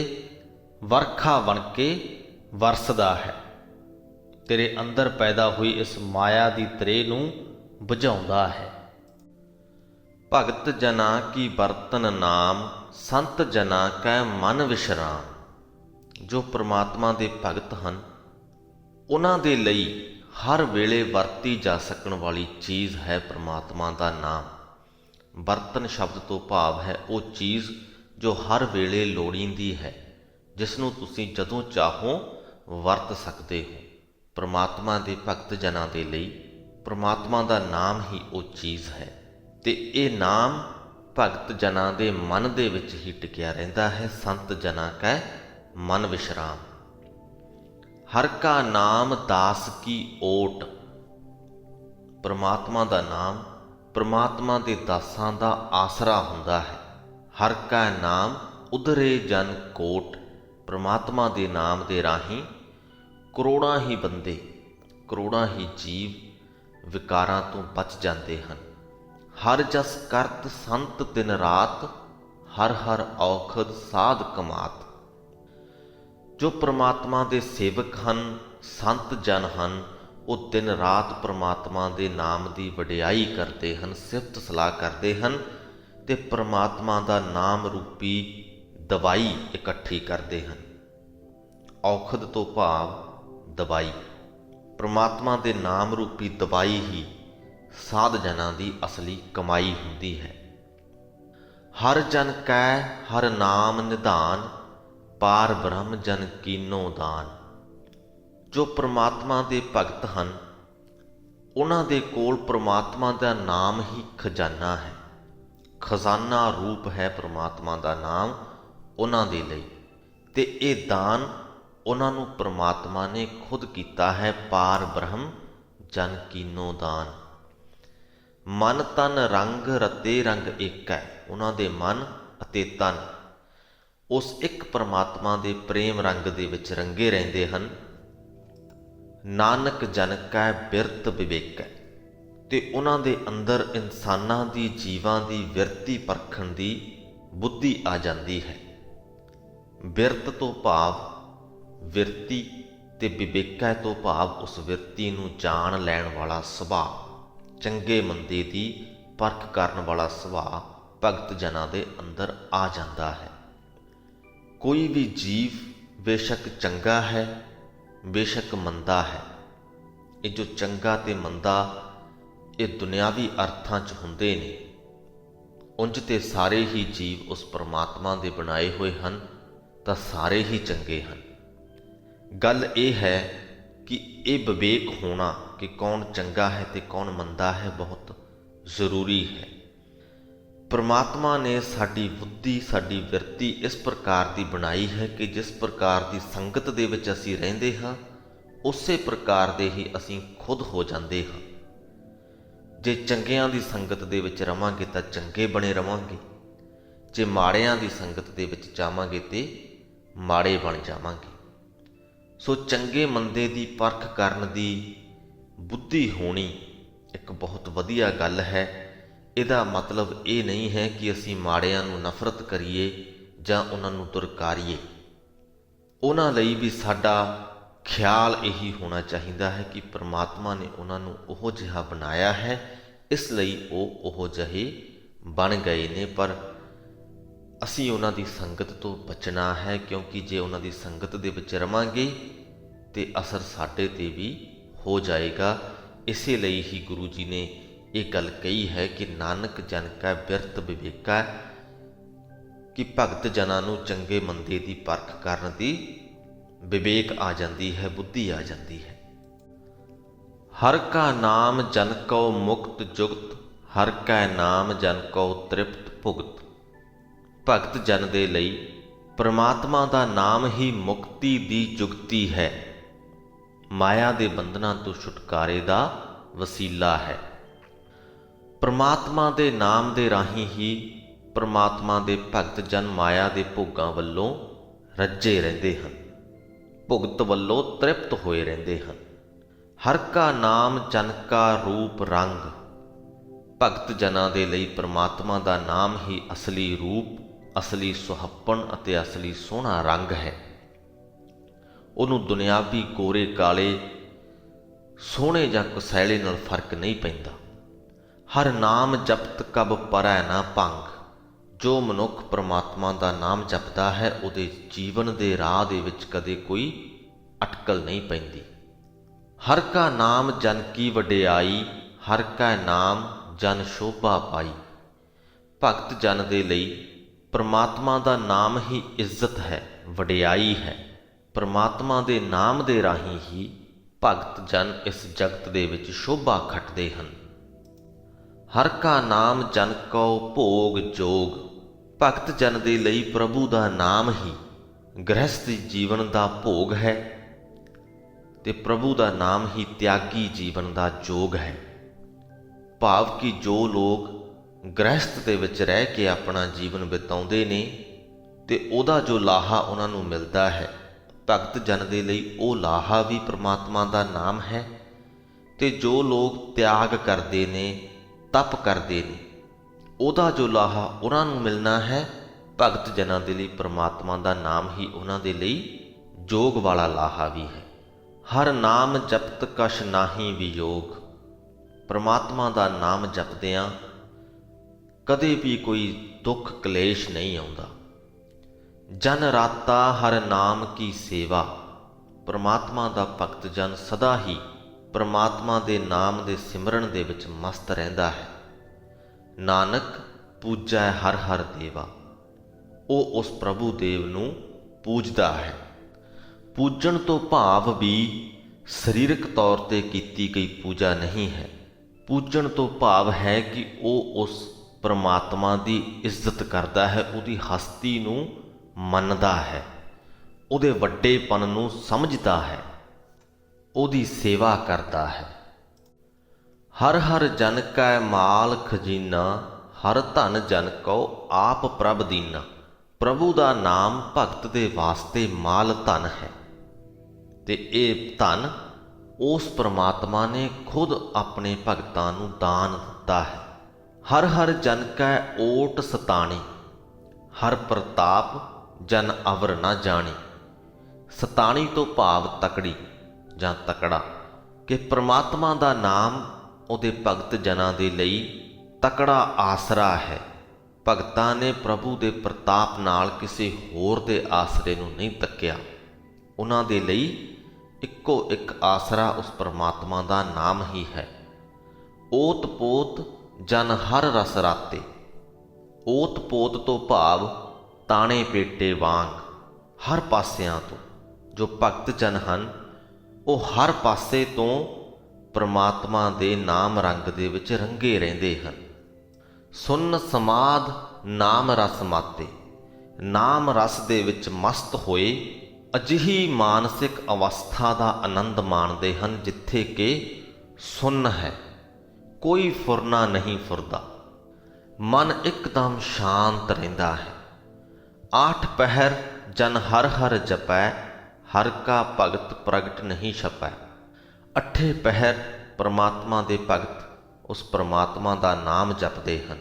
ਵਰਖਾ ਬਣ ਕੇ ਵਰਸਦਾ ਹੈ, ਤੇਰੇ ਅੰਦਰ ਪੈਦਾ ਹੋਈ ਇਸ ਮਾਇਆ ਦੀ ਤ੍ਰੇ ਨੂੰ ਬੁਝਾਉਂਦਾ ਹੈ। ਭਗਤ ਜਨਾ ਕੀ ਬਰਤਨ ਨਾਮ, ਸੰਤ ਜਨਾ ਕੈ ਮਨ ਵਿਸ਼ਰਾਮ। ਜੋ ਪ੍ਰਮਾਤਮਾ ਦੇ ਭਗਤ ਹਨ, ਉਹਨਾਂ ਦੇ ਲਈ ਹਰ ਵੇਲੇ ਵਰਤੀ ਜਾ ਸਕਣ ਵਾਲੀ ਚੀਜ਼ ਹੈ ਪ੍ਰਮਾਤਮਾ ਦਾ ਨਾਮ। ਬਰਤਨ ਸ਼ਬਦ ਤੋਂ ਭਾਵ ਹੈ ਉਹ ਚੀਜ਼ ਜੋ ਹਰ ਵੇਲੇ ਲੋੜੀਂਦੀ ਹੈ, ਜਿਸ ਨੂੰ ਤੁਸੀਂ ਜਦੋਂ ਚਾਹੋ ਵਰਤ ਸਕਦੇ ਹੋ। ਪ੍ਰਮਾਤਮਾ ਦੇ ਭਗਤ ਜਨਾਂ ਦੇ ਲਈ ਪ੍ਰਮਾਤਮਾ ਦਾ ਨਾਮ ਹੀ ਉਹ ਚੀਜ਼ ਹੈ, ਤੇ ਇਹ ਨਾਮ ਭਗਤ ਜਨਾਂ ਦੇ ਮਨ ਦੇ ਵਿੱਚ ਹੀ ਟਿਕਿਆ ਰਹਿੰਦਾ ਹੈ। ਸੰਤ ਜਨਾਂ ਕੈ ਮਨ ਵਿਸ਼ਰਾਮ। ਹਰ ਕਾ ਨਾਮ ਦਾਸ ਕੀ ਓਟ। ਪ੍ਰਮਾਤਮਾ ਦਾ ਨਾਮ ਪ੍ਰਮਾਤਮਾ ਦੇ ਦਾਸਾਂ ਦਾ ਆਸਰਾ ਹੁੰਦਾ ਹੈ। ਹਰ ਕਾ ਨਾਮ ਉਧਰੇ ਜਨ ਕੋਟ। ਪ੍ਰਮਾਤਮਾ ਦੇ ਨਾਮ ਦੇ ਰਾਹੀਂ ਕਰੋੜਾਂ ਹੀ ਬੰਦੇ, ਕਰੋੜਾਂ ਹੀ ਜੀਵ ਵਿਕਾਰਾਂ ਤੋਂ ਬਚ ਜਾਂਦੇ ਹਨ। ਹਰ ਜਸ ਕਰਤ ਸੰਤ ਦਿਨ ਰਾਤ, ਹਰ ਹਰ ਔਖਦ ਸਾਧ ਕਮਾਤ। ਜੋ ਪ੍ਰਮਾਤਮਾ ਦੇ ਸੇਵਕ ਹਨ, ਸੰਤ ਜਨ ਹਨ, ਉਹ ਦਿਨ ਰਾਤ ਪ੍ਰਮਾਤਮਾ ਦੇ ਨਾਮ ਦੀ ਵਡਿਆਈ ਕਰਦੇ ਹਨ, ਸਿਫਤ ਸਲਾਹ ਕਰਦੇ ਹਨ, ਤੇ ਪ੍ਰਮਾਤਮਾ ਦਾ ਨਾਮ ਰੂਪੀ ਦਵਾਈ ਇਕੱਠੀ ਕਰਦੇ ਹਨ। ਔਖਦ ਤੋਂ ਭਾਵ ਦਵਾਈ। ਪ੍ਰਮਾਤਮਾ ਦੇ ਨਾਮ ਰੂਪੀ ਦਵਾਈ ਹੀ ਸਾਧ ਜਨਾਂ ਦੀ ਅਸਲੀ ਕਮਾਈ ਹੁੰਦੀ ਹੈ। ਹਰ ਜਨ ਕੈ ਹਰ ਨਾਮ ਨਿਧਾਨ, ਪਾਰ ਬ੍ਰਹਮ ਜਨ ਕੀਨੋ ਦਾਨ। ਜੋ ਪ੍ਰਮਾਤਮਾ ਦੇ ਭਗਤ ਹਨ, ਉਹਨਾਂ ਦੇ ਕੋਲ ਪ੍ਰਮਾਤਮਾ ਦਾ ਨਾਮ ਹੀ ਖਜ਼ਾਨਾ ਹੈ। ਖਜ਼ਾਨਾ ਰੂਪ ਹੈ ਪ੍ਰਮਾਤਮਾ ਦਾ ਨਾਮ ਉਹਨਾਂ ਦੇ ਲਈ, ਤੇ ਇਹ ਦਾਨ ਉਹਨਾਂ ਨੂੰ ਪ੍ਰਮਾਤਮਾ ਨੇ ਖੁਦ ਕੀਤਾ ਹੈ। ਪਾਰ ਬ੍ਰਹਮ ਜਨ ਕੀਨੋ ਦਾਨ। ਮਨ ਤਨ ਰੰਗ ਰਤੇ ਰੰਗ ਇੱਕ ਹੈ। ਉਹਨਾਂ ਦੇ ਮਨ ਅਤੇ ਤਨ ਉਸ ਇੱਕ ਪ੍ਰਮਾਤਮਾ ਦੇ ਪ੍ਰੇਮ ਰੰਗ ਦੇ ਵਿੱਚ ਰੰਗੇ ਰਹਿੰਦੇ ਹਨ। ਨਾਨਕ ਜਨ ਕੈ ਬਿਰਤ ਵਿਵੇਕ ਹੈ, ਤੇ ਉਹਨਾਂ ਦੇ ਅੰਦਰ ਇਨਸਾਨਾਂ ਦੀ, ਜੀਵਾਂ ਦੀ ਵਿਰਤੀ ਪਰਖਣ ਦੀ ਬੁੱਧੀ ਆ ਜਾਂਦੀ ਹੈ। ਬਿਰਤ ਤੋਂ ਭਾਵ ਵਿਰਤੀ, ਤੇ ਵਿਵੇਕੈ ਤੋਂ ਭਾਵ ਉਸ ਵਿਰਤੀ ਨੂੰ ਜਾਣ ਲੈਣ ਵਾਲਾ ਸੁਭਾਅ, ਚੰਗੇ ਮੰਦੇ ਦੀ ਪਰਖ ਕਰਨ ਵਾਲਾ ਸੁਭਾਅ ਭਗਤ ਜਨਾਂ ਦੇ ਅੰਦਰ ਆ ਜਾਂਦਾ ਹੈ। ਕੋਈ ਵੀ ਜੀਵ ਬੇਸ਼ੱਕ ਚੰਗਾ ਹੈ, ਬੇਸ਼ੱਕ ਮੰਦਾ ਹੈ। ਇਹ ਜੋ ਚੰਗਾ ਤੇ ਮੰਦਾ, ਇਹ ਦੁਨਿਆਵੀ ਅਰਥਾਂ 'ਚ ਹੁੰਦੇ ਨੇ। ਉਂਝ ਤੇ ਸਾਰੇ ਹੀ ਜੀਵ ਉਸ ਪਰਮਾਤਮਾ ਦੇ ਬਣਾਏ ਹੋਏ ਹਨ, ਤਾਂ ਸਾਰੇ ਹੀ ਚੰਗੇ ਹਨ। ਗੱਲ ਇਹ ਹੈ ਕਿ ਇਹ ਵਿਵੇਕ ਹੋਣਾ ਕਿ ਕੌਣ ਚੰਗਾ ਹੈ ਤੇ ਕੌਣ ਮੰਦਾ ਹੈ ਬਹੁਤ ਜ਼ਰੂਰੀ ਹੈ। ਪਰਮਾਤਮਾ ਨੇ ਸਾਡੀ ਬੁੱਧੀ, ਸਾਡੀ ਵਿਰਤੀ ਇਸ ਪ੍ਰਕਾਰ ਦੀ ਬਣਾਈ ਹੈ ਕਿ ਜਿਸ ਪ੍ਰਕਾਰ ਦੀ ਸੰਗਤ ਦੇ ਵਿੱਚ ਅਸੀਂ ਰਹਿੰਦੇ ਹਾਂ, ਉਸੇ ਪ੍ਰਕਾਰ ਦੇ ਹੀ ਅਸੀਂ ਖੁਦ ਹੋ ਜਾਂਦੇ ਹਾਂ। ਜੇ ਚੰਗਿਆਂ ਦੀ ਸੰਗਤ ਦੇ ਵਿੱਚ ਰਵਾਂਗੇ ਤਾਂ ਚੰਗੇ ਬਣੇ ਰਵਾਂਗੇ, ਜੇ ਮਾੜਿਆਂ ਦੀ ਸੰਗਤ ਦੇ ਵਿੱਚ ਜਾਵਾਂਗੇ ਤੇ ਮਾੜੇ ਬਣ ਜਾਵਾਂਗੇ। ਸੋ ਚੰਗੇ ਮੰਦੇ ਦੀ ਪਰਖ ਕਰਨ ਦੀ ਬੁੱਧੀ ਹੋਣੀ ਇੱਕ ਬਹੁਤ ਵਧੀਆ ਗੱਲ ਹੈ। ਇਹਦਾ ਮਤਲਬ ਇਹ ਨਹੀਂ ਹੈ ਕਿ ਅਸੀਂ ਮਾੜਿਆਂ ਨੂੰ ਨਫ਼ਰਤ ਕਰੀਏ ਜਾਂ ਉਹਨਾਂ ਨੂੰ ਦੁਰਕਾਰੀਏ। ਉਹਨਾਂ ਲਈ ਵੀ ਸਾਡਾ ਖਿਆਲ ਇਹੀ ਹੋਣਾ ਚਾਹੀਦਾ ਹੈ ਕਿ ਪਰਮਾਤਮਾ ਨੇ ਉਹਨਾਂ ਨੂੰ ਉਹ ਜਿਹਾ ਬਣਾਇਆ ਹੈ, ਇਸ ਲਈ ਉਹ ਜਿਹੇ ਬਣ ਗਏ ਨੇ। ਪਰ ਅਸੀਂ ਉਹਨਾਂ ਦੀ ਸੰਗਤ ਤੋਂ ਬਚਣਾ ਹੈ, ਕਿਉਂਕਿ ਜੇ ਉਹਨਾਂ ਦੀ ਸੰਗਤ ਦੇ ਵਿੱਚ ਰਵਾਂਗੇ ਤੇ ਅਸਰ ਸਾਡੇ ਤੇ ਵੀ ਹੋ ਜਾਏਗਾ। ਇਸੇ ਲਈ ਹੀ ਗੁਰੂ ਜੀ ਨੇ ਇਹ ਗੱਲ ਕਹੀ ਹੈ ਕਿ ਨਾਨਕ ਜਨ ਕੈ ਬਿਰਤ ਵਿਵੇਕਾ, ਕਿ ਭਗਤ ਜਨਾਂ ਨੂੰ ਚੰਗੇ ਮੰਦੇ ਦੀ ਪਰਖ ਕਰਨ ਦੀ ਵਿਵੇਕ ਆ ਜਾਂਦੀ ਹੈ, ਬੁੱਧੀ ਆ ਜਾਂਦੀ ਹੈ। ਹਰ ਕਾ ਨਾਮ ਜਨ ਕਉ ਮੁਕਤ ਜੁਗਤ, ਹਰ ਕੈ ਨਾਮ ਜਨ ਕਉ ਤ੍ਰਿਪਤ ਭੁਗਤ। ਭਗਤ ਜਨ ਦੇ ਲਈ ਪਰਮਾਤਮਾ ਦਾ ਨਾਮ ਹੀ ਮੁਕਤੀ ਦੀ ਜੁਗਤੀ ਹੈ, ਮਾਇਆ ਦੇ ਬੰਧਨਾਂ ਤੋਂ ਛੁਟਕਾਰੇ ਦਾ ਵਸੀਲਾ ਹੈ। ਪਰਮਾਤਮਾ ਦੇ ਨਾਮ ਦੇ ਰਾਹੀਂ ਹੀ ਪਰਮਾਤਮਾ ਦੇ ਭਗਤ ਜਨ ਮਾਇਆ ਦੇ ਭੋਗਾਂ ਵੱਲੋਂ ਰੱਜੇ ਰਹਿੰਦੇ ਹਨ, ਭੁਗਤ ਵੱਲੋਂ ਤ੍ਰਿਪਤ ਹੋਏ ਰਹਿੰਦੇ ਹਨ। ਹਰ ਕਾ ਨਾਮ ਜਨ ਕਾ ਰੂਪ ਰੰਗ, ਭਗਤ ਜਨਾਂ ਦੇ ਲਈ ਪਰਮਾਤਮਾ ਦਾ ਨਾਮ ਹੀ ਅਸਲੀ ਰੂਪ, ਅਸਲੀ ਸੁਹੱਪਣ ਅਤੇ ਅਸਲੀ ਸੋਹਣਾ ਰੰਗ ਹੈ। ਉਹਨੂੰ ਦੁਨਿਆਵੀ ਗੋਰੇ ਕਾਲੇ, ਸੋਹਣੇ ਜਾਂ ਕੁਸੈਲੇ ਨਾਲ ਫਰਕ ਨਹੀਂ ਪੈਂਦਾ। ਹਰ ਨਾਮ ਜਪਤ ਕਬ ਪਰੈ ਨਾ ਭੰਗ, ਜੋ ਮਨੁੱਖ ਪਰਮਾਤਮਾ ਦਾ ਨਾਮ ਜਪਦਾ ਹੈ ਉਹਦੇ ਜੀਵਨ ਦੇ ਰਾਹ ਦੇ ਵਿੱਚ ਕਦੇ ਕੋਈ ਅਟਕਲ ਨਹੀਂ ਪੈਂਦੀ। ਹਰ ਕਾ ਨਾਮ ਜਨ ਕੀ ਵਡਿਆਈ, ਹਰ ਕਾ ਨਾਮ ਜਨ ਸ਼ੋਭਾ ਪਾਈ। ਭਗਤ ਜਨ ਦੇ ਲਈ ਪਰਮਾਤਮਾ ਦਾ ਨਾਮ ਹੀ ਇੱਜ਼ਤ ਹੈ, ਵਡਿਆਈ ਹੈ। ਪਰਮਾਤਮਾ ਦੇ ਨਾਮ ਦੇ ਰਾਹੀਂ ਹੀ ਭਗਤ ਜਨ ਇਸ ਜਗਤ ਦੇ ਵਿੱਚ ਸ਼ੋਭਾ ਖੱਟਦੇ ਹਨ। ਹਰ ਕਾ ਨਾਮ ਜਨ ਕਉ ਭੋਗ ਜੋਗ, ਭਗਤ ਜਨ ਦੇ ਲਈ ਪ੍ਰਭੂ ਦਾ ਨਾਮ ਹੀ ਗ੍ਰਹਸਥੀ ਜੀਵਨ ਦਾ ਭੋਗ ਹੈ ਤੇ ਪ੍ਰਭੂ ਦਾ ਨਾਮ ਹੀ ਤਿਆਗੀ ਜੀਵਨ ਦਾ ਜੋਗ ਹੈ। ਭਾਵ ਕਿ ਜੋ ਲੋਕ ਗ੍ਰਹਸਥ ਦੇ ਵਿੱਚ ਰਹਿ ਕੇ ਆਪਣਾ ਜੀਵਨ ਬਿਤਾਉਂਦੇ ਨੇ ਤੇ ਉਹਦਾ ਜੋ ਲਾਹਾ ਉਹਨਾਂ ਨੂੰ ਮਿਲਦਾ ਹੈ, ਭਗਤ ਜਨ ਦੇ ਲਈ ਉਹ ਲਾਹਾ ਵੀ ਪਰਮਾਤਮਾ ਦਾ ਨਾਮ ਹੈ। ਤੇ ਜੋ ਲੋਕ ਤਿਆਗ ਕਰਦੇ ਨੇ, ਤਪ ਕਰਦੇ ਨੇ, ਉਹਦਾ ਜੋ ਲਾਹਾ ਉਹਨਾਂ ਨੂੰ ਮਿਲਣਾ ਹੈ, ਭਗਤ ਜਨਾਂ ਦੇ ਲਈ ਪਰਮਾਤਮਾ ਦਾ ਨਾਮ ਹੀ ਉਹਨਾਂ ਦੇ ਲਈ ਜੋਗ ਵਾਲਾ ਲਾਹਾ ਵੀ ਹੈ। ਹਰ ਨਾਮ ਜਪਤ ਕਛ ਨਾਹੀ ਵਿਯੋਗ, ਪਰਮਾਤਮਾ ਦਾ ਨਾਮ ਜਪਦਿਆਂ ਕਦੇ ਵੀ ਕੋਈ ਦੁੱਖ ਕਲੇਸ਼ ਨਹੀਂ ਆਉਂਦਾ। ਜਨ ਰਾਤਾ ਹਰ ਨਾਮ ਕੀ ਸੇਵਾ, ਪਰਮਾਤਮਾ ਦਾ ਭਗਤ ਜਨ ਸਦਾ ਹੀ ਪਰਮਾਤਮਾ ਦੇ ਨਾਮ ਦੇ ਸਿਮਰਨ ਦੇ ਵਿੱਚ ਮਸਤ ਰਹਿੰਦਾ ਹੈ। ਨਾਨਕ ਪੂਜੈ ਹਰ ਹਰ ਦੇਵਾ, ਉਹ ਉਸ ਪ੍ਰਭੂ ਦੇਵ ਨੂੰ ਪੂਜਦਾ ਹੈ। ਪੂਜਣ ਤੋਂ ਭਾਵ ਵੀ ਸਰੀਰਕ ਤੌਰ ਤੇ ਕੀਤੀ ਗਈ ਪੂਜਾ ਨਹੀਂ ਹੈ। ਪੂਜਣ ਤੋਂ ਭਾਵ ਹੈ ਕਿ ਉਹ ਉਸ ਪਰਮਾਤਮਾ ਦੀ ਇੱਜ਼ਤ ਕਰਦਾ ਹੈ, ਉਹਦੀ ਹਸਤੀ ਨੂੰ ਮੰਨਦਾ ਹੈ, ਉਹਦੇ ਵੱਡੇਪਨ ਨੂੰ ਸਮਝਦਾ ਹੈ, ਉਹਦੀ ਸੇਵਾ ਕਰਦਾ ਹੈ। ਹਰ ਹਰ ਜਨ ਕੈ ਮਾਲ ਖਜ਼ੀਨਾ, ਹਰ ਧਨ ਜਨ ਕਉ ਆਪ ਪ੍ਰਭ ਦੀਨਾ। ਪ੍ਰਭੂ ਦਾ ਨਾਮ ਭਗਤ ਦੇ ਵਾਸਤੇ ਮਾਲ ਧਨ ਹੈ ਤੇ ਇਹ ਧਨ ਉਸ ਪਰਮਾਤਮਾ ਨੇ ਖੁਦ ਆਪਣੇ ਭਗਤਾਂ ਨੂੰ ਦਾਨ ਦਿੱਤਾ ਹੈ। ਹਰ ਹਰ ਜਨ ਕੈ ਓਟ ਸਤਾਣੀ, ਹਰ ਪ੍ਰਤਾਪ ਜਨ ਅਵਰ ਨਾ ਜਾਣੀ। ਸਤਾਣੀ ਤੋਂ ਭਾਵ ਤਕੜੀ ਜਾਂ ਤਕੜਾ, ਕਿ ਪਰਮਾਤਮਾ ਦਾ ਨਾਮ ਉਹਦੇ ਭਗਤ ਜਨਾਂ ਦੇ ਲਈ ਤਕੜਾ ਆਸਰਾ ਹੈ। ਭਗਤਾਂ ਨੇ ਪ੍ਰਭੂ ਦੇ ਪ੍ਰਤਾਪ ਨਾਲ ਕਿਸੇ ਹੋਰ ਦੇ ਆਸਰੇ ਨੂੰ ਨਹੀਂ ਤੱਕਿਆ। ਉਹਨਾਂ ਦੇ ਲਈ ਇੱਕੋ ਇੱਕ ਆਸਰਾ ਉਸ ਪਰਮਾਤਮਾ ਦਾ ਨਾਮ ਹੀ ਹੈ। ਓਤ ਪੋਤ ਜਨ ਹਰ ਰਸ ਰਾਤੇ, ਓਤ ਪੋਤ ਤੋਂ ਭਾਵ ਤਾਣੇ ਪੇਟੇ ਵਾਂਗ, ਹਰ ਪਾਸਿਆਂ ਤੋਂ ਜੋ ਭਗਤ ਜਨ ਹਨ ਉਹ ਹਰ ਪਾਸੇ ਤੋਂ ਪਰਮਾਤਮਾ ਦੇ ਨਾਮ ਰੰਗ ਦੇ ਵਿੱਚ ਰੰਗੇ ਰਹਿੰਦੇ ਹਨ। ਸੁਨ ਸਮਾਧ ਨਾਮ ਰਸ ਮਾਤੇ, ਨਾਮ ਰਸ ਦੇ ਵਿੱਚ ਮਸਤ ਹੋਏ ਅਜਿਹੀ ਮਾਨਸਿਕ ਅਵਸਥਾ ਦਾ ਆਨੰਦ ਮਾਣਦੇ ਹਨ ਜਿੱਥੇ ਕਿ ਸੁੰਨ ਹੈ, ਕੋਈ ਫੁਰਨਾ ਨਹੀਂ ਫੁਰਦਾ, ਮਨ ਇੱਕਦਮ ਸ਼ਾਂਤ ਰਹਿੰਦਾ ਹੈ। ਆਠ ਪਹਿਰ ਜਨ ਹਰ ਹਰ ਜਪੈ, ਹਰ ਕਾ ਭਗਤ ਪ੍ਰਗਟ ਨਹੀਂ ਛਪੈ। ਅੱਠੇ ਪਹਿਰ ਪਰਮਾਤਮਾ ਦੇ ਭਗਤ ਉਸ ਪਰਮਾਤਮਾ ਦਾ ਨਾਮ ਜਪਦੇ ਹਨ।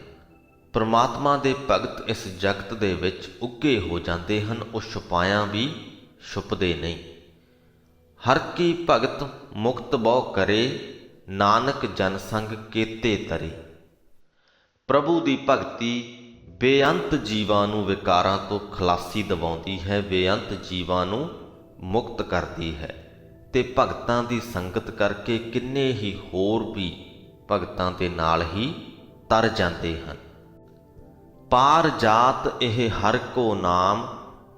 ਪਰਮਾਤਮਾ ਦੇ ਭਗਤ ਇਸ ਜਗਤ ਦੇ ਵਿੱਚ ਉੱਗੇ ਹੋ ਜਾਂਦੇ ਹਨ, ਉਹ ਛੁਪਾਇਆਂ ਵੀ ਛੁਪਦੇ ਨਹੀਂ। ਹਰ ਕੀ ਭਗਤ ਮੁਕਤ ਬਹੁ ਕਰੇ, ਨਾਨਕ ਜਨ ਸੰਗ ਕੇਤੇ ਤਰੇ। ਪ੍ਰਭੂ ਦੀ ਭਗਤੀ ਬੇਅੰਤ ਜੀਵਾਂ ਨੂੰ ਵਿਕਾਰਾਂ ਤੋਂ ਖਲਾਸੀ ਦਿਵਾਉਂਦੀ ਹੈ, ਬੇਅੰਤ ਜੀਵਾਂ ਨੂੰ ਮੁਕਤ ਕਰਦੀ ਹੈ। ਤੇ ਭਗਤਾਂ ਦੀ ਸੰਗਤ ਕਰਕੇ ਕਿੰਨੇ ਹੀ ਹੋਰ ਵੀ ਭਗਤਾਂ ਦੇ ਨਾਲ ਹੀ ਤਰ ਜਾਂਦੇ ਹਨ। ਪਾਰ ਜਾਤ ਇਹ ਹਰ ਕੋ ਨਾਮ,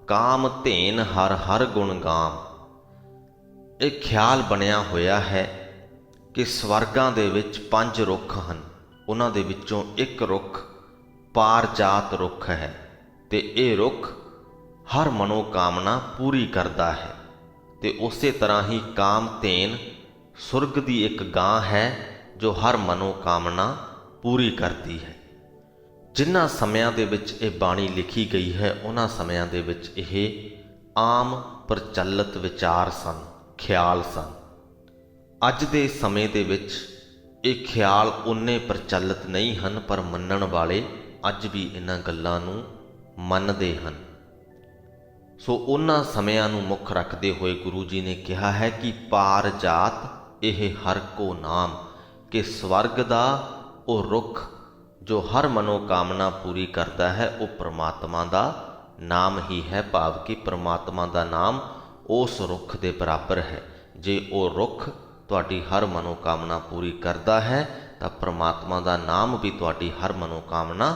ਕਾਮ ਧੇਨ ਹਰ ਹਰ ਗੁਣ ਗਾਮ। ਇਹ ਖਿਆਲ ਬਣਿਆ ਹੋਇਆ ਹੈ ਕਿ ਸਵਰਗਾਂ ਦੇ ਵਿੱਚ 5 ਰੁੱਖ ਹਨ, ਉਹਨਾਂ ਦੇ ਵਿੱਚੋਂ ਇੱਕ ਰੁੱਖ ਪਾਰਜਾਤ ਰੁੱਖ ਹੈ, ਤੇ ਇਹ ਰੁੱਖ ਹਰ ਮਨੋਕਾਮਨਾ ਪੂਰੀ ਕਰਦਾ ਹੈ। ਤੇ ਉਸੇ ਤਰ੍ਹਾਂ ਹੀ ਕਾਮਧੇਨ ਸੁਰਗ ਦੀ ਇੱਕ ਗਾਂ ਹੈ ਜੋ ਹਰ ਮਨੋਕਾਮਨਾ ਪੂਰੀ ਕਰਦੀ ਹੈ। ਜਿਨ੍ਹਾਂ ਸਮਿਆਂ ਦੇ ਵਿੱਚ ਇਹ ਬਾਣੀ ਲਿਖੀ ਗਈ ਹੈ, ਉਹਨਾਂ ਸਮਿਆਂ ਦੇ ਵਿੱਚ ਇਹ ਆਮ ਪ੍ਰਚਲਿਤ ਵਿਚਾਰ ਸਨ, ਖਿਆਲ ਸਨ। ਅੱਜ ਦੇ ਸਮੇਂ ਦੇ ਵਿੱਚ ਇਹ ਖਿਆਲ ਉਨੇ ਪ੍ਰਚਲਿਤ ਨਹੀਂ ਹਨ, ਪਰ ਮੰਨਣ ਵਾਲੇ ਅੱਜ ਵੀ ਇਹਨਾਂ ਗੱਲਾਂ ਨੂੰ ਮੰਨਦੇ ਹਨ। ਸੋ ਉਹਨਾਂ ਸਮਿਆਂ ਨੂੰ ਮੁੱਖ ਰੱਖਦੇ ਹੋਏ ਗੁਰੂ ਜੀ ਨੇ ਕਿਹਾ ਹੈ ਕਿ ਪਾਰ ਜਾਤ ਇਹ ਹਰ ਕੋ ਨਾਮ, ਕਿ ਸਵਰਗ ਦਾ ਉਹ ਰੁੱਖ ਜੋ ਹਰ ਮਨੋਕਾਮਨਾ ਪੂਰੀ ਕਰਦਾ ਹੈ, ਉਹ ਪ੍ਰਮਾਤਮਾ ਦਾ ਨਾਮ ਹੀ ਹੈ। ਭਾਵ ਕਿ ਪ੍ਰਮਾਤਮਾ ਦਾ ਨਾਮ ਉਸ ਰੁੱਖ ਦੇ ਬਰਾਬਰ ਹੈ। ਜੇ ਉਹ ਰੁੱਖ ਤੁਹਾਡੀ ਹਰ ਮਨੋਕਾਮਨਾ ਪੂਰੀ ਕਰਦਾ ਹੈ ਤਾਂ ਪ੍ਰਮਾਤਮਾ ਦਾ ਨਾਮ ਵੀ ਤੁਹਾਡੀ ਹਰ ਮਨੋਕਾਮਨਾ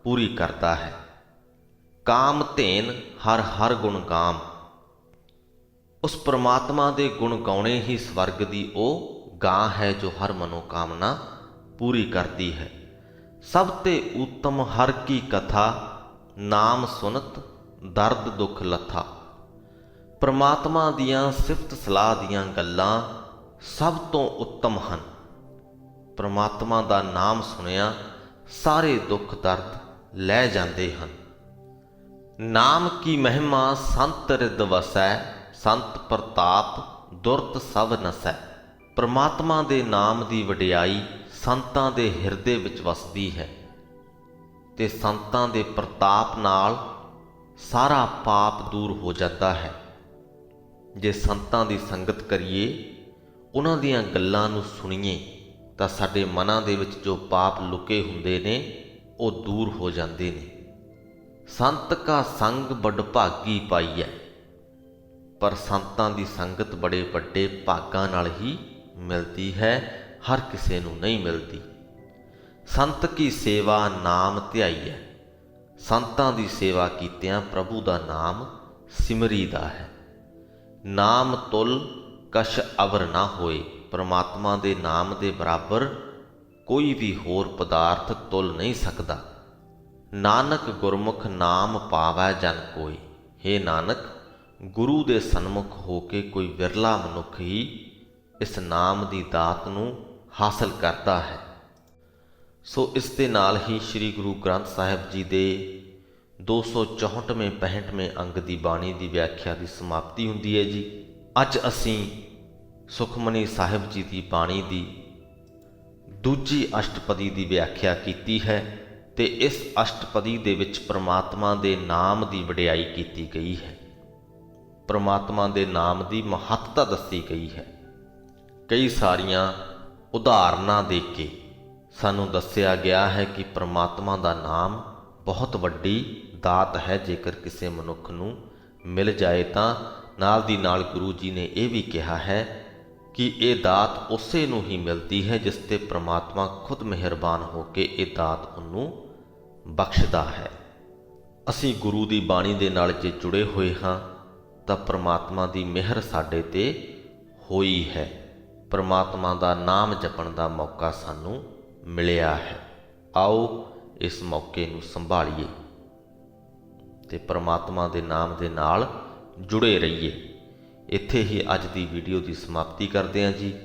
ਪੂਰੀ ਕਰਦਾ ਹੈ। ਕਾਮ ਧੇਨ ਹਰ ਹਰ ਗੁਣ ਗਾਮ। ਉਸ ਪ੍ਰਮਾਤਮਾ ਦੇ ਗੁਣ ਗਾਉਣੇ ਹੀ ਸਵਰਗ ਦੀ ਉਹ ਗਾਂ ਹੈ ਜੋ ਹਰ ਮਨੋਕਾਮਨਾ ਪੂਰੀ ਕਰਦੀ ਹੈ। ਸਭ ਤੇ ਉੱਤਮ ਹਰ ਕੀ ਕਥਾ, ਨਾਮ ਸੁਨਤ ਦਰਦ ਦੁੱਖ ਲੱਥਾ। ਪ੍ਰਮਾਤਮਾ ਦੀਆਂ ਸਿਫਤ ਸਲਾਹ ਦੀਆਂ ਗੱਲਾਂ ਸਭ ਤੋਂ ਉੱਤਮ ਹਨ। ਪ੍ਰਮਾਤਮਾ ਦਾ ਨਾਮ ਸੁਣਿਆ ਸਾਰੇ ਦੁੱਖ ਦਰਦ ਲੈ ਜਾਂਦੇ ਹਨ। ਨਾਮ ਕੀ ਮਹਿਮਾ ਸੰਤ ਰਿਦ ਵਸੈ, ਸੰਤ ਪ੍ਰਤਾਪ ਦੁਰਤ ਸਭ ਨਸੈ। ਪ੍ਰਮਾਤਮਾ ਦੇ ਨਾਮ ਦੀ ਵਡਿਆਈ ਸੰਤਾਂ ਦੇ ਹਿਰਦੇ ਵਿੱਚ ਵਸਦੀ ਹੈ, ਤੇ ਸੰਤਾਂ ਦੇ ਪ੍ਰਤਾਪ ਨਾਲ ਸਾਰਾ ਪਾਪ ਦੂਰ ਹੋ ਜਾਂਦਾ ਹੈ। ਜੇ ਸੰਤਾਂ ਦੀ ਸੰਗਤ ਕਰੀਏ, ਉਹਨਾਂ ਦੀਆਂ ਗੱਲਾਂ ਨੂੰ ਸੁਣੀਏ, ਤਾਂ ਸਾਡੇ ਮਨਾਂ ਦੇ ਵਿੱਚ ਜੋ ਪਾਪ ਲੁਕੇ ਹੁੰਦੇ ਨੇ ਉਹ ਦੂਰ ਹੋ ਜਾਂਦੇ ਨੇ। ਸੰਤ ਕਾ ਸੰਗ ਬੜ ਭਾਗੀ ਪਾਈਐ। ਪਰ ਸੰਤਾਂ ਦੀ ਸੰਗਤ ਬੜੇ ਵੱਡੇ ਭਾਗਾਂ ਨਾਲ ਹੀ ਮਿਲਦੀ ਹੈ, ਹਰ ਕਿਸੇ ਨੂੰ ਨਹੀਂ ਮਿਲਦੀ। ਸੰਤ ਕੀ ਸੇਵਾ ਨਾਮ ਧਿਆਈਐ। ਸੰਤਾਂ ਦੀ ਸੇਵਾ ਕੀਤਿਆਂ ਪ੍ਰਭੂ ਦਾ ਨਾਮ ਸਿਮਰੀਦਾ ਹੈ। ਨਾਮ ਤੁਲ ਕਛ ਅਵਰ ਨਾ ਹੋਏ। ਪ੍ਰਮਾਤਮਾ ਦੇ ਨਾਮ ਦੇ ਬਰਾਬਰ ਕੋਈ ਵੀ ਹੋਰ ਪਦਾਰਥ ਤੁਲ ਨਹੀਂ ਸਕਦਾ। ਨਾਨਕ ਗੁਰਮੁਖ ਨਾਮ ਪਾਵੈ ਜਨ ਕੋਈ। ਹੇ ਨਾਨਕ, ਗੁਰੂ ਦੇ ਸਨਮੁਖ ਹੋ ਕੇ ਕੋਈ ਵਿਰਲਾ ਮਨੁੱਖ ਹੀ ਇਸ ਨਾਮ ਦੀ ਦਾਤ ਨੂੰ ਹਾਸਲ ਕਰਦਾ ਹੈ। ਸੋ ਇਸ ਦੇ ਨਾਲ ਹੀ ਸ੍ਰੀ ਗੁਰੂ ਗ੍ਰੰਥ ਸਾਹਿਬ ਜੀ ਦੇ 264ਵੇਂ 65ਵੇਂ ਅੰਗ ਦੀ ਬਾਣੀ ਦੀ ਵਿਆਖਿਆ ਦੀ ਸਮਾਪਤੀ ਹੁੰਦੀ ਹੈ ਜੀ। ਅੱਜ ਅਸੀਂ ਸੁਖਮਨੀ ਸਾਹਿਬ ਜੀ ਦੀ ਬਾਣੀ ਦੀ ਦੂਜੀ ਅਸ਼ਟਪਦੀ ਦੀ ਵਿਆਖਿਆ ਕੀਤੀ ਹੈ, ਤੇ ਇਸ ਅਸ਼ਟਪਦੀ ਦੇ ਵਿੱਚ ਪ੍ਰਮਾਤਮਾ ਦੇ ਨਾਮ ਦੀ ਵਡਿਆਈ ਕੀਤੀ ਗਈ ਹੈ। ਪ੍ਰਮਾਤਮਾ ਦੇ ਨਾਮ ਦੀ ਮਹੱਤਤਾ ਦੱਸੀ ਗਈ ਹੈ। ਕਈ ਸਾਰੀਆਂ ਉਦਾਹਰਨਾਂ ਦੇ ਕੇ ਸਾਨੂੰ ਦੱਸਿਆ ਗਿਆ ਹੈ ਕਿ ਪ੍ਰਮਾਤਮਾ ਦਾ ਨਾਮ ਬਹੁਤ ਵੱਡੀ ਦਾਤ ਹੈ। ਜੇਕਰ ਕਿਸੇ ਮਨੁੱਖ ਨੂੰ ਮਿਲ ਜਾਏ ਤਾਂ ਨਾਲ ਦੀ ਨਾਲ ਗੁਰੂ ਜੀ ਨੇ ਇਹ ਵੀ ਕਿਹਾ ਹੈ ਕਿ ਇਹ ਦਾਤ ਉਸੇ ਨੂੰ ਹੀ ਮਿਲਦੀ ਹੈ ਜਿਸ ਤੇ ਪ੍ਰਮਾਤਮਾ ਖੁਦ ਮਿਹਰਬਾਨ ਹੋ ਕੇ ਇਹ ਦਾਤ ਉਹਨੂੰ ਬਖਸ਼ਦਾ ਹੈ। ਅਸੀਂ ਗੁਰੂ ਦੀ ਬਾਣੀ ਦੇ ਨਾਲ ਜੇ ਜੁੜੇ ਹੋਏ ਹਾਂ ਤਾਂ ਪ੍ਰਮਾਤਮਾ ਦੀ ਮਿਹਰ ਸਾਡੇ ਤੇ ਹੋਈ ਹੈ। ਪ੍ਰਮਾਤਮਾ ਦਾ ਨਾਮ ਜਪਣ ਦਾ ਮੌਕਾ ਸਾਨੂੰ ਮਿਲਿਆ ਹੈ। ਆਓ ਇਸ ਮੌਕੇ ਨੂੰ ਸੰਭਾਲੀਏ ਤੇ ਪ੍ਰਮਾਤਮਾ ਦੇ ਨਾਮ ਦੇ ਨਾਲ ਜੁੜੇ ਰਹੀਏ। ਇੱਥੇ ਹੀ ਅੱਜ ਦੀ ਵੀਡੀਓ ਦੀ ਸਮਾਪਤੀ ਕਰਦੇ ਹਾਂ ਜੀ।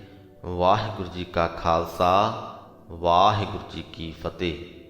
ਵਾਹਿਗੁਰੂ ਜੀ ਕਾ ਖਾਲਸਾ, ਵਾਹਿਗੁਰੂ ਜੀ ਕੀ ਫਤਿਹ।